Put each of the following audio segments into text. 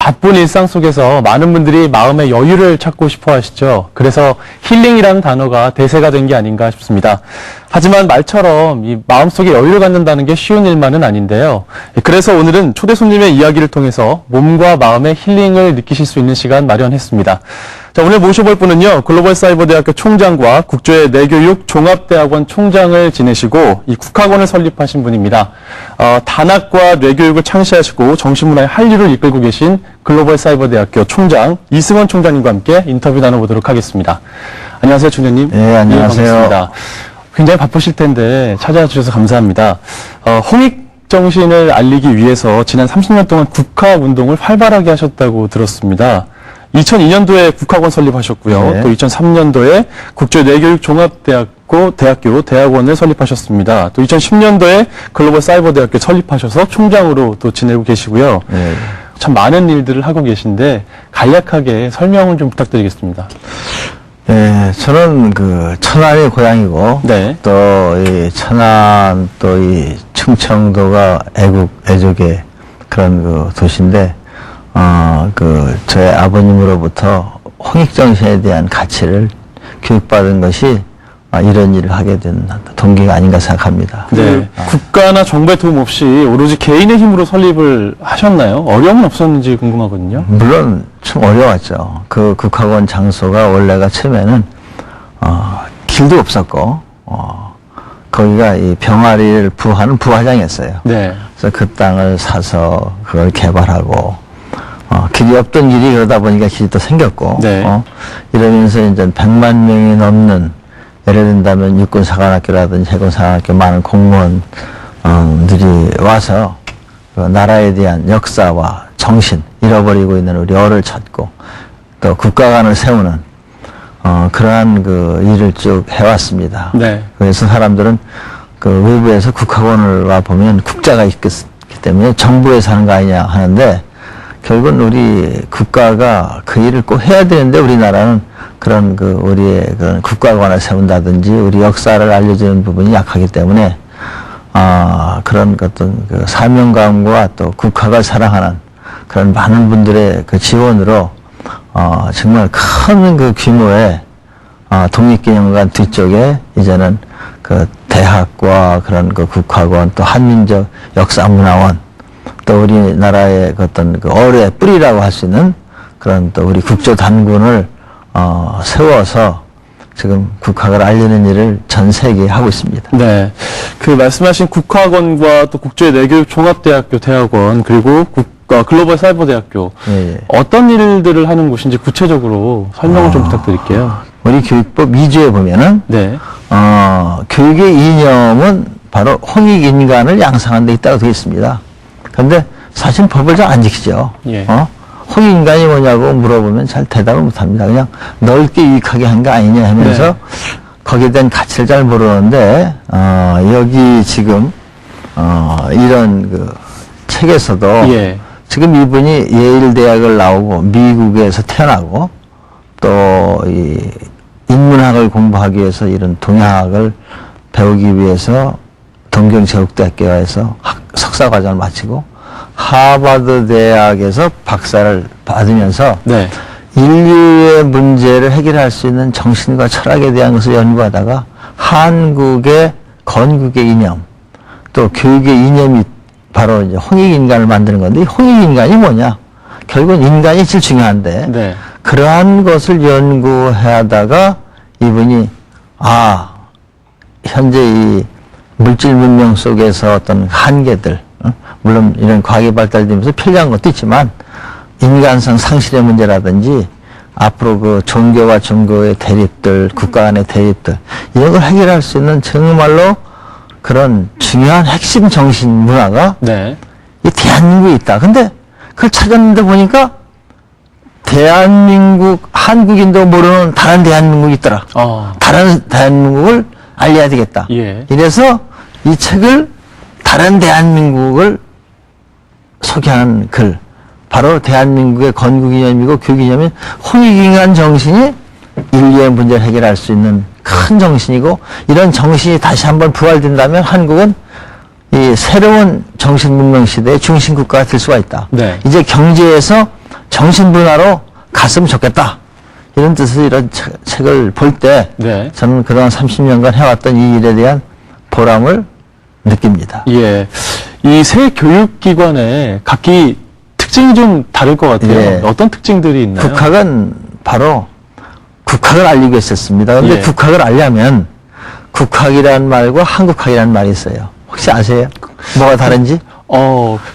바쁜 일상 속에서 많은 분들이 마음의 여유를 찾고 싶어 하시죠. 그래서 힐링이라는 단어가 대세가 된 게 아닌가 싶습니다. 하지만 말처럼 이 마음속에 여유를 갖는다는 게 쉬운 일만은 아닌데요. 그래서 오늘은 초대 손님의 이야기를 통해서 몸과 마음의 힐링을 느끼실 수 있는 시간 마련했습니다. 자, 오늘 모셔볼 분은요, 글로벌사이버대학교 총장과 국조의 내교육 종합대학원 총장을 지내시고 이 국학원을 설립하신 분입니다. 단학과 뇌교육을 창시하시고 정신문화의 한류를 이끌고 계신 글로벌사이버대학교 총장 이승원 총장님과 함께 인터뷰 나눠보도록 하겠습니다. 안녕하세요, 총장님. 네, 안녕하세요. 네, 반갑습니다. 굉장히 바쁘실 텐데 찾아와 주셔서 감사합니다. 홍익 정신을 알리기 위해서 지난 30년 동안 국학운동을 활발하게 하셨다고 들었습니다. 2002년도에 국학원 설립하셨고요. 네. 또 2003년도에 국제 내교육 종합대학교 대학원을 설립하셨습니다. 또 2010년도에 글로벌 사이버대학교 설립하셔서 총장으로 또 지내고 계시고요. 네. 참 많은 일들을 하고 계신데 간략하게 설명을 좀 부탁드리겠습니다. 네, 저는 그 천안이 고향이고, 네. 또 이 천안 또 이 충청도가 애족의 그런 그 도시인데, 저의 아버님으로부터 홍익정신에 대한 가치를 교육받은 것이 이런 일을 하게 된 동기가 아닌가 생각합니다. 네. 국가나 정부의 도움 없이 오로지 개인의 힘으로 설립을 하셨나요? 어려움은 없었는지 궁금하거든요. 물론 좀 어려웠죠. 그 국학원 장소가 원래가 처음에는 길도 없었고 거기가 이 병아리를 부하는 부화장이었어요. 네. 그래서 그 땅을 사서 그걸 개발하고 길이 없던 길이 그러다 보니까 길이 또 생겼고 네. 이러면서 이제 100만 명이 넘는 예를 든다면 육군사관학교라든지 해군사관학교 많은 공무원들이 와서 그 나라에 대한 역사와 정신, 잃어버리고 있는 우리 어를 찾고 또 국가관을 세우는 그러한 그 일을 쭉 해왔습니다. 네. 그래서 사람들은 그 외부에서 국학원을 와 보면 국자가 있기 때문에 정부에서 하는 거 아니냐 하는데 결국은 우리 국가가 그 일을 꼭 해야 되는데 우리나라는 그런 그 우리의 그런 국가관을 세운다든지 우리 역사를 알려주는 부분이 약하기 때문에 그런 어떤 그 사명감과 또 국가를 사랑하는 그런 많은 분들의 그 지원으로 정말 큰 그 규모의 독립기념관 뒤쪽에 이제는 그 대학과 그런 그 국학원 또 한민족 역사문화원 또 우리나라의 어떤 그 어뢰 뿌리라고 할 수 있는 그런 또 우리 국조단군을 세워서 지금 국학을 알리는 일을 전 세계에 하고 있습니다. 네. 그 말씀하신 국학원과 또 국제 내교육 종합대학교 대학원 그리고 글로벌 사이버대학교 예. 어떤 일들을 하는 곳인지 구체적으로 설명을 좀 부탁드릴게요. 우리 교육법 2조에 보면은 네. 교육의 이념은 바로 홍익인간을 양성하는 데 있다고 되어 있습니다. 그런데 사실 법을 잘 안 지키죠. 예. 홍익인간이 뭐냐고 물어보면 잘 대답을 못합니다. 그냥 넓게 유익하게 한 거 아니냐 하면서 네. 거기에 대한 가치를 잘 모르는데 여기 지금 이런 그 책에서도 예. 지금 이분이 예일 대학을 나오고 미국에서 태어나고 또 이 인문학을 공부하기 위해서 이런 동양학을 배우기 위해서 동경제국대학교에서 석사 과정을 마치고 하버드 대학에서 박사를 받으면서 네. 인류의 문제를 해결할 수 있는 정신과 철학에 대한 것을 연구하다가 한국의 건국의 이념 또 교육의 이념이 바로 이제 홍익인간을 만드는 건데 이 홍익인간이 뭐냐? 결국은 인간이 제일 중요한데 네. 그러한 것을 연구하다가 이분이 현재 이 물질 문명 속에서 어떤 한계들 물론 이런 과학이 발달되면서 편리한 것도 있지만 인간성 상실의 문제라든지 앞으로 그 종교와 종교의 대립들 국가 간의 대립들 이런 걸 해결할 수 있는 정말로 그런 중요한 핵심 정신 문화가 네. 이 대한민국에 있다. 근데 그걸 찾았는데 보니까 대한민국 한국인도 모르는 다른 대한민국이 있더라. 다른 대한민국을 알려야 되겠다. 예. 이래서 이 책을 다른 대한민국을 소개하는 글 바로 대한민국의 건국이념이고 교육이념인 홍익인간 정신이 인류의 문제를 해결할 수 있는 큰 정신이고 이런 정신이 다시 한번 부활된다면 한국은 이 새로운 정신 문명 시대의 중심 국가가 될 수가 있다. 네. 이제 경제에서 정신분화로 갔으면 좋겠다. 이런 뜻의 이런 책을 볼 때 네. 저는 그동안 30년간 해왔던 이 일에 대한 보람을 느낍니다. 예. 이 세 교육기관의 각기 특징이 좀 다를 것 같아요. 예. 어떤 특징들이 있나요? 국학은 바로 국학을 알리기 위해서 썼습니다. 그런데 예. 국학을 알려면 국학이라는 말과 한국학이라는 말이 있어요. 혹시 아세요? 뭐가 다른지?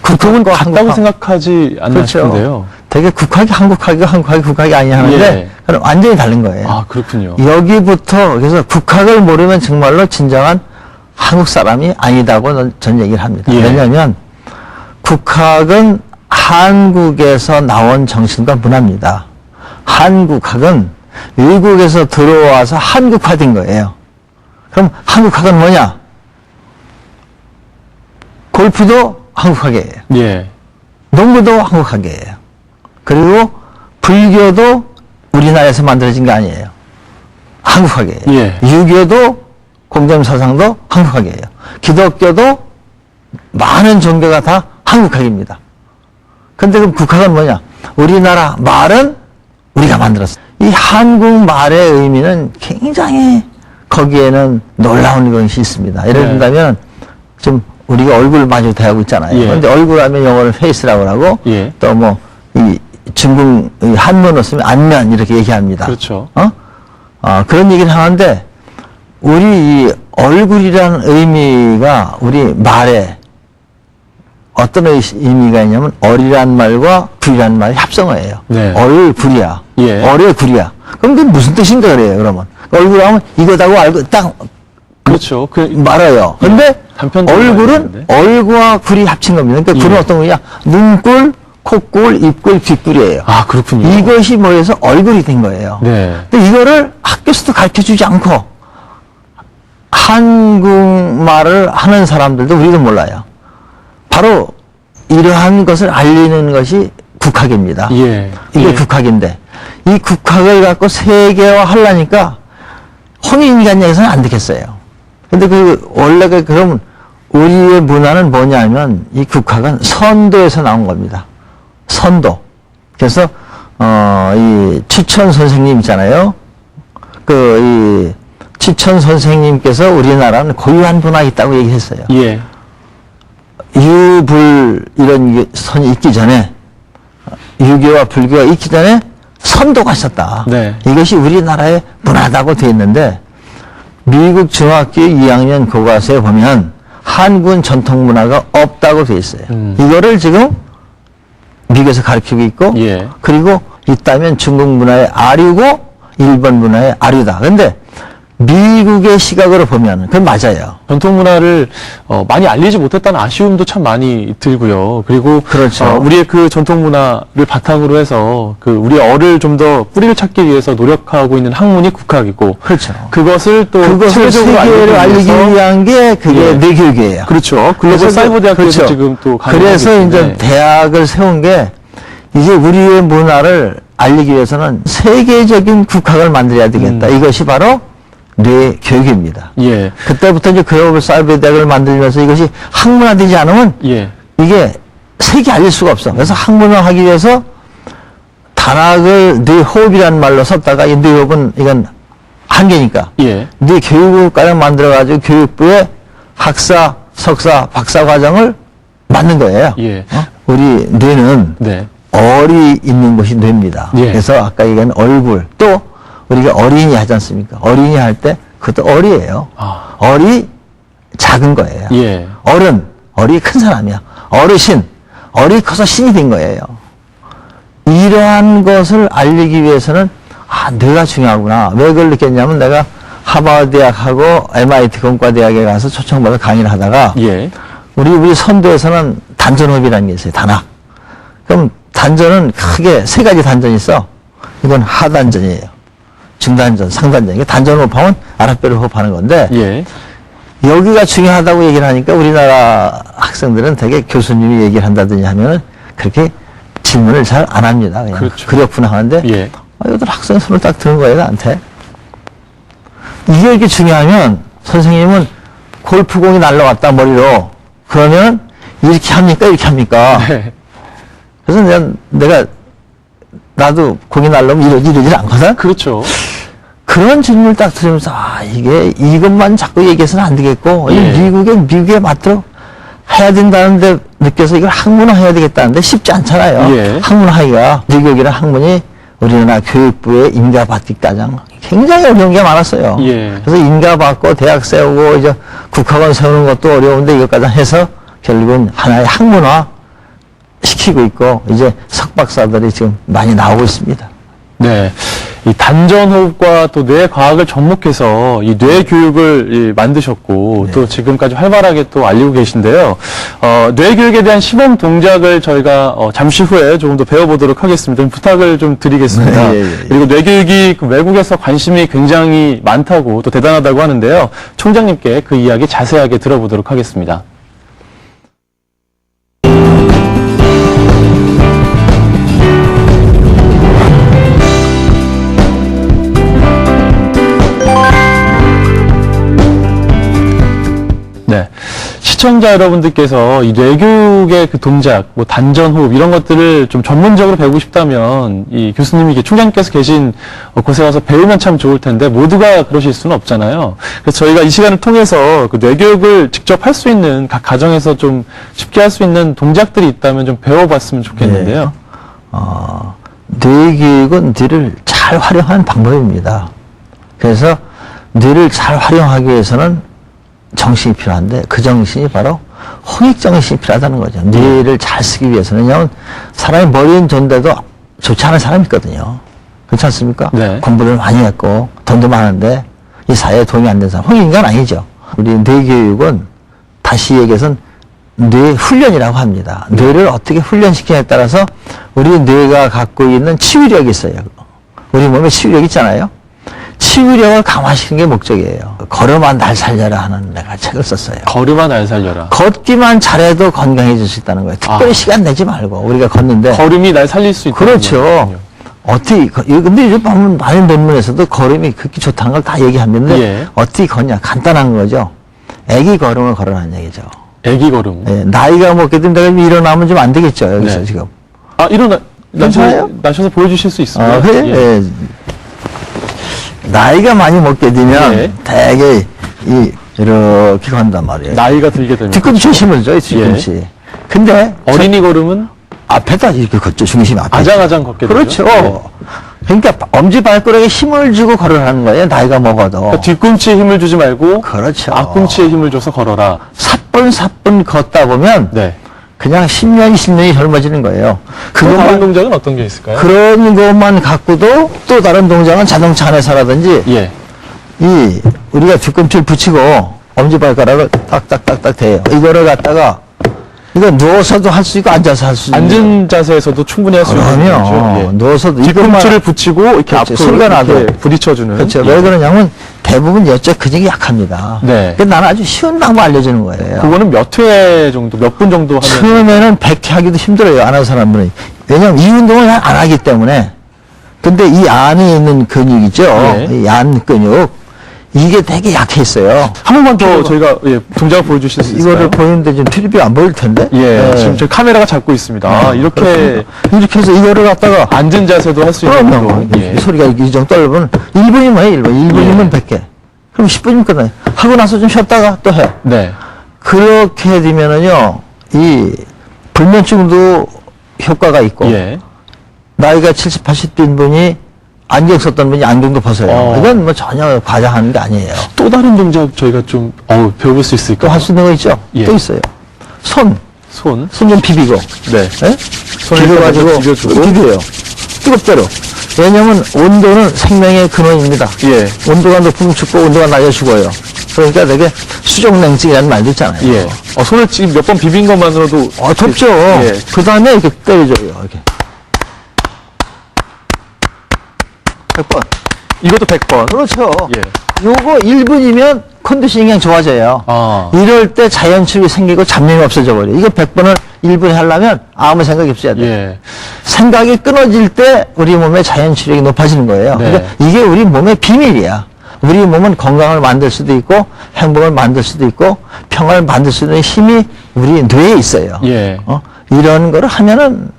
국학은 국학과 같다고 한국학. 생각하지 않나 그렇죠. 싶은데요. 되게 국학이 한국학이고 한국학이 국학이 아니냐 하는데 예. 그건 완전히 다른 거예요. 아, 그렇군요. 여기부터 그래서 국학을 모르면 정말로 진정한 한국 사람이 아니다고 전 얘기를 합니다. 예. 왜냐하면 국학은 한국에서 나온 정신과 문화입니다. 한국학은 외국에서 들어와서 한국화된 거예요. 그럼 한국학은 뭐냐? 골프도 한국학이에요. 예. 농구도 한국학이에요. 그리고 불교도 우리나라에서 만들어진 게 아니에요. 한국학이에요. 예. 유교도 공정사상도 한국학이에요. 기독교도 많은 종교가 다 한국학입니다. 근데 그럼 국학은 뭐냐? 우리나라 말은 우리가 만들었어요. 이 한국말의 의미는 굉장히 거기에는 놀라운 것이 있습니다. 예를 네. 든다면 좀 우리가 얼굴 마주 대하고 있잖아요. 예. 그런데 얼굴 하면 영어를 페이스라고 하고 예. 또 뭐 이 중국 이 한문을 쓰면 안면 이렇게 얘기합니다. 그렇죠. 그런 얘기를 하는데 우리 이 얼굴이라는 의미가 우리 말에 어떤 의미가 있냐면 얼이란 말과 굴이란 말의 합성어예요. 네. 얼굴이야. 예. 얼의 굴이야. 그럼 그게 무슨 뜻인가 그래요, 그러면. 얼굴 하면 이거다고 알고 딱 그렇죠. 말아요. 근데 단편적으로 얼굴은 알겠는데. 얼과 굴이 합친 겁니다. 그러니까 굴은 예. 어떤 거냐? 눈굴, 콧굴, 입굴, 귓굴이에요. 아, 그렇군요. 이것이 모여서 얼굴이 된 거예요. 네. 근데 이거를 학교에서도 가르쳐 주지 않고 한국말을 하는 사람들도 우리도 몰라요. 바로 이러한 것을 알리는 것이 국학입니다. 예. 이게 예. 국학인데 이 국학을 갖고 세계화 하려니까 홍익인간에서는 안 되겠어요. 근데 원래가 그럼 우리의 문화는 뭐냐면 이 국학은 선도에서 나온 겁니다. 선도. 그래서 이 추천 선생님 있잖아요. 이 추천 선생님께서 우리나라는 고유한 문화가 있다고 얘기했어요. 예. 유불 이런 선이 있기 전에 유교와 불교가 있기 전에 선도가 있었다. 네. 이것이 우리나라의 문화다고 되어 있는데 미국 중학교 2학년 교과서에 보면 한국 전통 문화가 없다고 되어 있어요. 이거를 지금 미국에서 가르치고 있고 예. 그리고 있다면 중국 문화의 아류고 일본 문화의 아류다. 근데 미국의 시각으로 보면 그건 맞아요. 전통 문화를 많이 알리지 못했다는 아쉬움도 참 많이 들고요. 그리고 그렇죠. 우리의 그 전통 문화를 바탕으로 해서 그 우리의 얼을 좀 더 뿌리를 찾기 위해서 노력하고 있는 학문이 국학이고 그렇죠. 그것을 또 그것을 세계적으로 세계를 알리기 위해서 위한 게 그게 예. 내 교육이에요. 그렇죠. 글로벌 그래서 사이버 대학교에서 그렇죠. 지금 또 강의하고 그래서 이제 있는데. 대학을 세운 게 이제 우리의 문화를 알리기 위해서는 세계적인 국학을 만들어야 되겠다. 이것이 바로 뇌 교육입니다. 예. 그때부터 이제 글로벌 사이버 대학을 만들면서 이것이 학문화되지 않으면 예. 이게 세계 알릴 수가 없어. 그래서 학문화하기 위해서 단학을 뇌호흡이라는 말로 썼다가 이 뇌호흡은 이건 한계니까 예. 뇌 교육과를 만들어가지고 교육부에 학사, 석사, 박사 과정을 만든 거예요. 예. 우리 뇌는 네. 얼이 있는 곳이 뇌입니다. 예. 그래서 아까 얘기한 얼굴 또 우리가 어린이 하지 않습니까? 어린이 할 때 그것도 얼이에요. 아. 얼이 작은 거예요. 예. 얼이 큰 사람이야. 어르신, 얼이 커서 신이 된 거예요. 이러한 것을 알리기 위해서는 뇌가 중요하구나. 왜 그걸 느꼈냐면 내가 하버드 대학하고 MIT 공과대학에 가서 초청받아 강의를 하다가 예. 우리 선도에서는 단전호흡이라는 게 있어요. 단학. 그럼 단전은 크게 세 가지 단전이 있어. 이건 하단전이에요. 중단전, 상단전. 이게 단전호흡하면 아랫배로 호흡하는 건데 예. 여기가 중요하다고 얘기를 하니까 우리나라 학생들은 되게 교수님이 얘기를 한다든지 하면은 그렇게 질문을 잘 안 합니다. 그냥 그렇죠. 그렇구나 하는데 예. 이것들 학생 손을 딱 드는 거예요, 나한테. 이게 이렇게 중요하면 선생님은 골프공이 날라왔다, 머리로. 그러면 이렇게 합니까? 이렇게 합니까? 네. 그래서 내가 나도 공이 날려면 이러질 않거든? 그렇죠. 그런 질문을 딱 들으면서, 이것만 자꾸 얘기해서는 안 되겠고, 예. 미국에 맞도록 해야 된다는데 느껴서 이걸 학문화해야 되겠다는데 쉽지 않잖아요. 예. 학문화하기가, 미국이라는 학문이 우리나라 교육부의 인가받기과정 굉장히 어려운 게 많았어요. 예. 그래서 인가받고 대학 세우고 이제 국학원 세우는 것도 어려운데 이것까지 해서 결국은 하나의 학문화 시키고 있고 이제 석박사들이 지금 많이 나오고 있습니다. 네. 이 단전호흡과 또 뇌과학을 접목해서 이 뇌교육을 만드셨고, 네. 또 지금까지 활발하게 또 알리고 계신데요. 뇌교육에 대한 시범 동작을 저희가 잠시 후에 조금 더 배워보도록 하겠습니다. 좀 부탁을 좀 드리겠습니다. 네, 예. 그리고 뇌교육이 그 외국에서 관심이 굉장히 많다고 또 대단하다고 하는데요. 총장님께 그 이야기 자세하게 들어보도록 하겠습니다. 네. 시청자 여러분들께서 이 뇌교육의 그 동작, 뭐 단전호흡 이런 것들을 좀 전문적으로 배우고 싶다면 이 교수님이 총장님께서 계신 곳에 와서 배우면 참 좋을 텐데 모두가 그러실 수는 없잖아요. 그래서 저희가 이 시간을 통해서 그 뇌교육을 직접 할 수 있는 각 가정에서 좀 쉽게 할 수 있는 동작들이 있다면 좀 배워봤으면 좋겠는데요. 뇌교육은 뇌를 잘 활용하는 방법입니다. 그래서 뇌를 잘 활용하기 위해서는 정신이 필요한데 그 정신이 바로 홍익정신이 필요하다는 거죠. 뇌를 잘 쓰기 위해서는 왜냐하면 사람이 머리는 좋은데도 좋지 않은 사람이 있거든요. 그렇지 않습니까? 네. 공부를 많이 했고 돈도 많은데 이 사회에 도움이 안 되는 사람 홍익인간 아니죠. 우리 뇌교육은 다시 얘기해서는 뇌훈련이라고 합니다. 뇌를 어떻게 훈련시키냐에 따라서 우리 뇌가 갖고 있는 치유력이 있어요. 우리 몸에 치유력 있잖아요. 치유력을 강화시키는 게 목적이에요. 걸음아 날 살려라 하는 내가 책을 썼어요. 걸음아 날 살려라. 걷기만 잘해도 건강해질 수 있다는 거예요. 특별히 시간 내지 말고 우리가 걷는데. 걸음이 날 살릴 수 있다. 그렇죠. 어떻게 근데 요즘 보면 많은 논문에서도 걸음이 그렇게 좋다는 걸 다 얘기하는데 예. 어떻게 걷냐 간단한 거죠. 애기 걸음을 걸으라는 얘기죠. 애기 걸음. 예, 나이가 먹게 되면 내가 일어나면 좀 안 되겠죠 여기서 네. 지금. 일어나셔서 보여주실 수 있습니다. 그래? 예. 예. 나이가 많이 먹게 되면 예. 되게 이렇게 간단 말이에요. 나이가 들게 되면. 뒤꿈치에 힘을 줘요, 뒤꿈치. 근데 어린이 걸음은 앞에다 이렇게 걷죠, 중심이 앞에. 아장아장 걷게 되죠. 그렇죠. 예. 그러니까 엄지발가락에 힘을 주고 걸으라는 거예요, 나이가 먹어도. 그러니까 뒤꿈치에 힘을 주지 말고 그렇죠. 앞꿈치에 힘을 줘서 걸어라. 사뿐사뿐 걷다 보면 네. 그냥 10년, 20년이 젊어지는 거예요. 다른 그것만, 동작은 어떤 게 있을까요? 그런 것만 갖고도 또 다른 동작은 자동차 안에서라든지 예. 우리가 뒤꿈치를 붙이고 엄지발가락을 딱딱딱딱 대요. 이거를 갖다가 이거 누워서도 할 수 있고 앉아서 할 수 있고. 앉은 자세에서도 충분히 할 수 있는 그럼요. 거죠. 예. 누워서도 뒤꿈치를 붙이고 이렇게 그렇죠. 앞으로 소리가 나도. 이렇게 부딪혀주는. 그렇죠. 예. 왜 그러냐면 대부분 여쪽 근육이 약합니다. 네. 근데 나는 아주 쉬운 방법 알려주는 거예요. 그거는 몇 회 정도, 몇 분 정도 하면. 처음에는 100회 하기도 힘들어요. 안 하는 사람들은. 왜냐면 이 운동을 안 하기 때문에. 근데 이 안에 있는 근육이죠. 네. 이 안 근육. 이게 되게 약해 있어요. 한 번만 더 저희가 동작을 보여주실 수 있을까요? 이거를 보이는데 지금 TV가 안 보일 텐데. 예. 지금 저희 카메라가 잡고 있습니다. 이렇게 이렇게 해서 이거를 갖다가 앉은 자세도 할 수 있는 그럼요. 정도. 예. 소리가 이 정도 떨면 1분이면 해, 1분. 1분이면 예. 100개. 그럼 10분이면 끝나요. 하고 나서 좀 쉬었다가 또 해. 네. 그렇게 되면은요, 이 불면증도 효과가 있고, 예. 나이가 70, 80된 분이 안경 썼던 분이 안경도 벗어요. 이건 뭐 전혀 과장하는 게 아니에요. 또 다른 동작 저희가 좀 배워볼 수 또 있을까요? 할 수 있는 거 있죠? 예. 또 있어요. 손 손. 좀 비비고. 네. 예? 손을 비벼가지고 비벼주고. 비벼요. 뜨겁대로. 왜냐면 온도는 생명의 근원입니다. 예. 온도가 높으면 춥고 온도가 낮아 죽어요. 그러니까 되게 수족냉증이라는 말도 있잖아요. 예. 손을 지금 몇 번 비빈 것만으로도. 덥죠. 예. 그 다음에 이렇게 때려줘요. 이렇게. 100번. 이것도 100번. 그렇죠. 예. 요거 1분이면 컨디션이 그냥 좋아져요. 아. 이럴 때 자연출이 생기고 잡념이 없어져 버려요. 이거 100번을 1분에 하려면 아무 생각이 없어야 돼요. 예. 생각이 끊어질 때 우리 몸의 자연출력이 높아지는 거예요. 네. 그러니까 이게 우리 몸의 비밀이야. 우리 몸은 건강을 만들 수도 있고 행복을 만들 수도 있고 평화를 만들 수 있는 힘이 우리 뇌에 있어요. 예. 이런 거를 하면은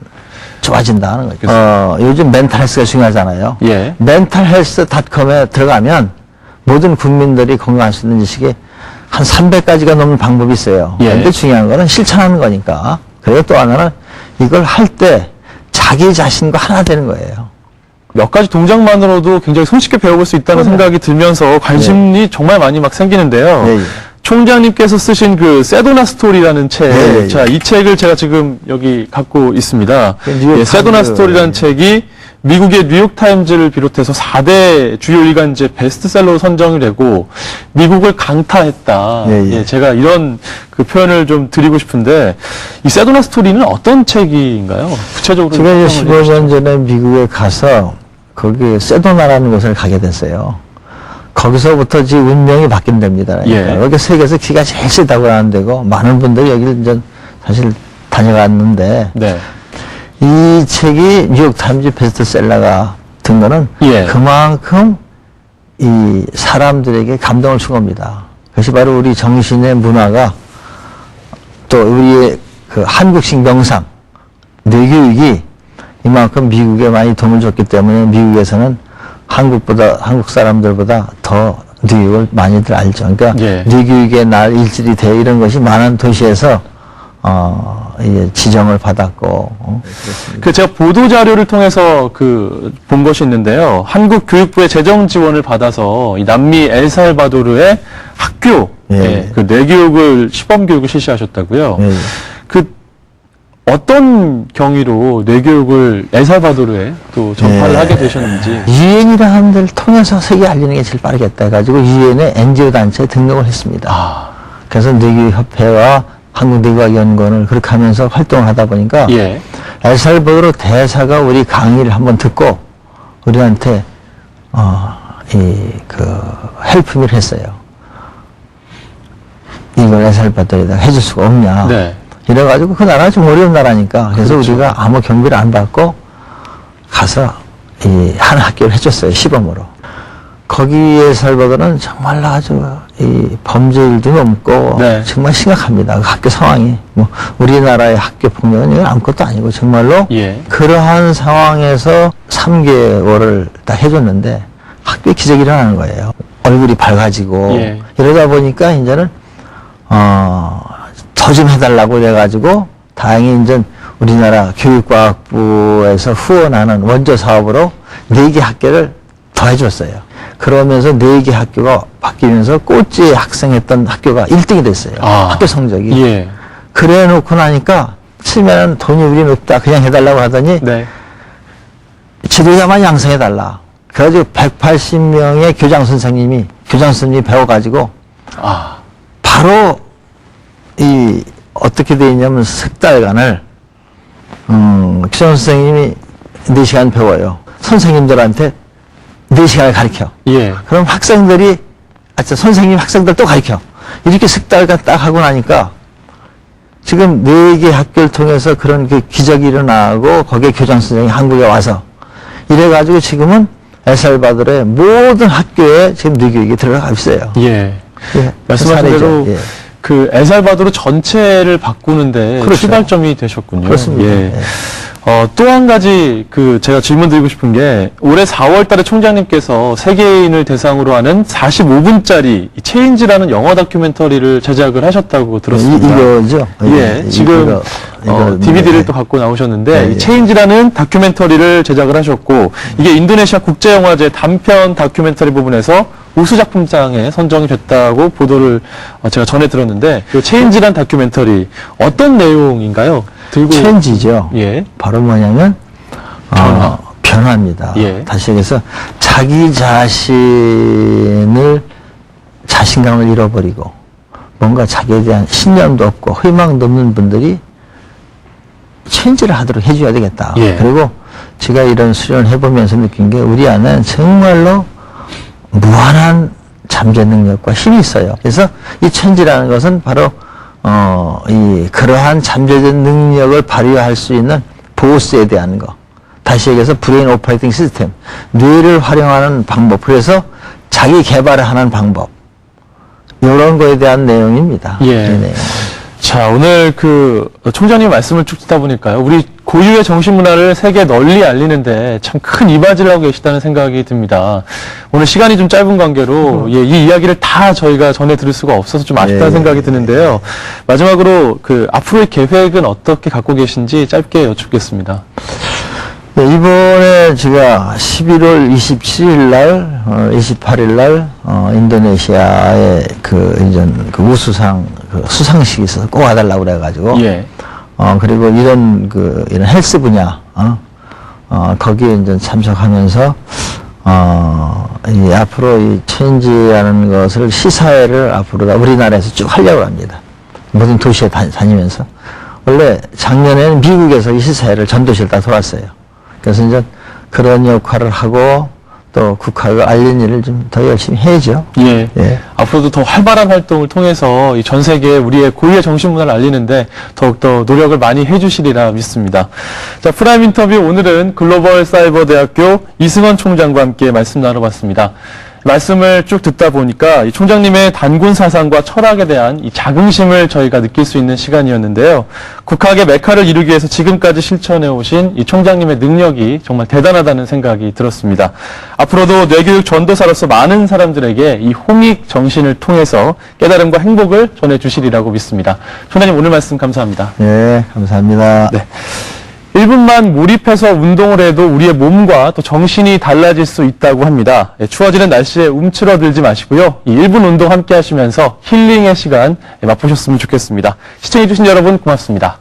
좋아진다는 거죠. 요즘 멘탈 헬스가 중요하잖아요. 예. 멘탈헬스닷컴에 들어가면 모든 국민들이 건강할 수 있는 지식이 한 300가지가 넘는 방법이 있어요. 예. 근데 중요한 거는 실천하는 거니까. 그리고 또 하나는 이걸 할 때 자기 자신과 하나 되는 거예요. 몇 가지 동작만으로도 굉장히 손쉽게 배워볼 수 있다는 생각이 들면서 관심이 정말 많이 막 생기는데요. 예, 예. 총장님께서 쓰신 그 세도나 스토리라는 책, 예, 예. 자, 이 책을 제가 지금 여기 갖고 있습니다. 그 뉴욕 예, 세도나 타임즈, 스토리라는 예. 책이 미국의 뉴욕타임즈를 비롯해서 4대 주요 일간지 베스트셀러로 선정이 되고 미국을 강타했다. 예, 예. 예, 제가 이런 그 표현을 좀 드리고 싶은데 이 세도나 스토리는 어떤 책인가요? 구체적으로 제가 이제 설명을 15년 전에 미국에 가서 거기 세도나라는 곳을 가게 됐어요. 거기서부터 지금 운명이 바뀐답니다. 그러니까 예. 여기 세계에서 기가 제일 세다고 하는 데고 많은 분들이 여기를 이제 사실 다녀갔는데 네. 이 책이 뉴욕타임즈 베스트셀러가 된 거는 예. 그만큼 이 사람들에게 감동을 준 겁니다. 그것이 바로 우리 정신의 문화가 또 우리의 그 한국식 명상, 뇌교육이 이만큼 미국에 많이 도움을 줬기 때문에 미국에서는 한국 사람들보다 더 뇌교육을 많이들 알죠. 그러니까 예. 뇌교육의 날 일주일이 돼 이런 것이 많은 도시에서 이제 지정을 받았고. 그 제가 보도 자료를 통해서 그 본 것이 있는데요. 한국 교육부의 재정 지원을 받아서 이 남미 엘살바도르의 학교 예. 예, 그 뇌교육을 시범 교육을 실시하셨다고요. 예. 그 어떤 경위로 뇌교육을 엘살바도르에 또 전파를 예. 하게 되셨는지. 유엔이라는 데를 통해서 세계 알리는 게 제일 빠르겠다 해가지고 유엔의 NGO 단체에 등록을 했습니다. 아, 그래서 뇌교육협회와 한국뇌과학연구원을 그렇게 하면서 활동을 하다 보니까 예. 엘살바도르 대사가 우리 강의를 한번 듣고 우리한테 헬프미를 했어요. 이걸 엘살바도르에다가 해줄 수가 없냐. 네. 이래가지고 그 나라가 좀 어려운 나라니까 그래서 그렇죠. 우리가 아무 경비를 안 받고 가서 한 학교를 해줬어요. 시범으로. 거기에 살바도는 정말 아주 이 범죄율도 넘고 네. 정말 심각합니다. 그 학교 상황이 뭐 우리나라의 학교 폭력은 이건 아무것도 아니고 정말로 예. 그러한 상황에서 3개월을 딱 해줬는데 학교에 기적이 일어나는 거예요. 얼굴이 밝아지고 예. 이러다 보니까 이제는 더 좀 해달라고 그래가지고 다행히 이제 우리나라 교육과학부에서 후원하는 원조 사업으로 4개 학교를 더 해줬어요. 그러면서 4개 학교가 바뀌면서 꼴찌 학생했던 학교가 1등이 됐어요. 아. 학교 성적이. 예. 그래 놓고 나니까 치면은 돈이 우리는 없다. 그냥 해달라고 하더니 네. 지도자만 양성해달라. 그래가지고 180명의 교장 선생님이 배워가지고 아, 바로 어떻게 돼 있냐면 석 달간을 교장 선생님이 4시간 배워요. 선생님들한테 4시간을 가르쳐. 예. 그럼 학생들이 선생님 학생들 또 가르쳐. 이렇게 석 달간 딱 하고 나니까 지금 4개 학교를 통해서 그런 그 기적이 일어나고 거기에 교장 선생님이 한국에 와서 이래가지고 지금은 엘살바도르의 모든 학교에 지금 뇌교육이 들어가고 있어요. 예. 예, 말씀하신 사례죠. 대로 예. 그 엘살바도르 전체를 바꾸는데 그렇죠. 출발점이 되셨군요. 그렇습니다. 예. 예. 또 한 가지 제가 질문 드리고 싶은 게 올해 4월 달에 총장님께서 세계인을 대상으로 하는 45분짜리 체인지라는 영화 다큐멘터리를 제작을 하셨다고 들었습니다. 이거죠. 예, 지금 DVD를 네. 또 갖고 나오셨는데 네, 이 예. 체인지라는 다큐멘터리를 제작을 하셨고 이게 인도네시아 국제영화제 단편 다큐멘터리 부분에서 우수작품상에 선정이 됐다고 보도를 제가 전해 들었는데 이 체인지란 다큐멘터리 어떤 내용인가요? 체인지죠. 예. 바로 뭐냐면 변화. 변화입니다. 예. 다시 얘기해서 자기 자신을 자신감을 잃어버리고 뭔가 자기에 대한 신념도 없고 희망도 없는 분들이 체인지를 하도록 해줘야 되겠다. 예. 그리고 제가 이런 수련을 해보면서 느낀 게 우리 안에 정말로 무한한 잠재 능력과 힘이 있어요. 그래서 이 체인지라는 것은 바로 그러한 잠재적 능력을 발휘할 수 있는 보스에 대한 거. 다시 얘기해서 브레인 오퍼레이팅 시스템. 뇌를 활용하는 방법. 그래서 자기 개발을 하는 방법. 이런 거에 대한 내용입니다. 예. 이 내용. 자, 오늘 총장님 말씀을 쭉 듣다 보니까요. 우리 고유의 정신문화를 세계에 널리 알리는데 참 큰 이바지를 하고 계시다는 생각이 듭니다. 오늘 시간이 좀 짧은 관계로 예, 이 이야기를 다 저희가 전해 들을 수가 없어서 좀 아쉽다는 생각이 드는데요. 마지막으로 앞으로의 계획은 어떻게 갖고 계신지 짧게 여쭙겠습니다. 네, 이번에 제가 11월 27일 날, 28일 날, 인도네시아의 우수상, 수상식이 있어서 꼭 와달라고 그래가지고. 예. 그리고 이런 헬스 분야, 거기에 이제 참석하면서, 앞으로 이 체인지라는 것을 시사회를 앞으로 우리나라에서 쭉 하려고 합니다. 모든 도시에 다니면서. 원래 작년에는 미국에서 이 시사회를 전 도시를 다 돌았어요. 그래서 이제 그런 역할을 하고 또 국학을 알리는 일을 좀 더 열심히 해야죠. 예. 예. 앞으로도 더 활발한 활동을 통해서 이 전 세계에 우리의 고유의 정신문화를 알리는데 더욱더 노력을 많이 해주시리라 믿습니다. 자, 프라임 인터뷰 오늘은 글로벌 사이버 대학교 이승원 총장과 함께 말씀 나눠봤습니다. 말씀을 쭉 듣다 보니까 이 총장님의 단군 사상과 철학에 대한 이 자긍심을 저희가 느낄 수 있는 시간이었는데요. 국학의 메카를 이루기 위해서 지금까지 실천해 오신 이 총장님의 능력이 정말 대단하다는 생각이 들었습니다. 앞으로도 뇌교육 전도사로서 많은 사람들에게 이 홍익 정신을 통해서 깨달음과 행복을 전해주시리라고 믿습니다. 총장님 오늘 말씀 감사합니다. 네, 감사합니다. 네. 1분만 몰입해서 운동을 해도 우리의 몸과 또 정신이 달라질 수 있다고 합니다. 추워지는 날씨에 움츠러들지 마시고요. 이 1분 운동 함께 하시면서 힐링의 시간 맛보셨으면 좋겠습니다. 시청해주신 여러분 고맙습니다.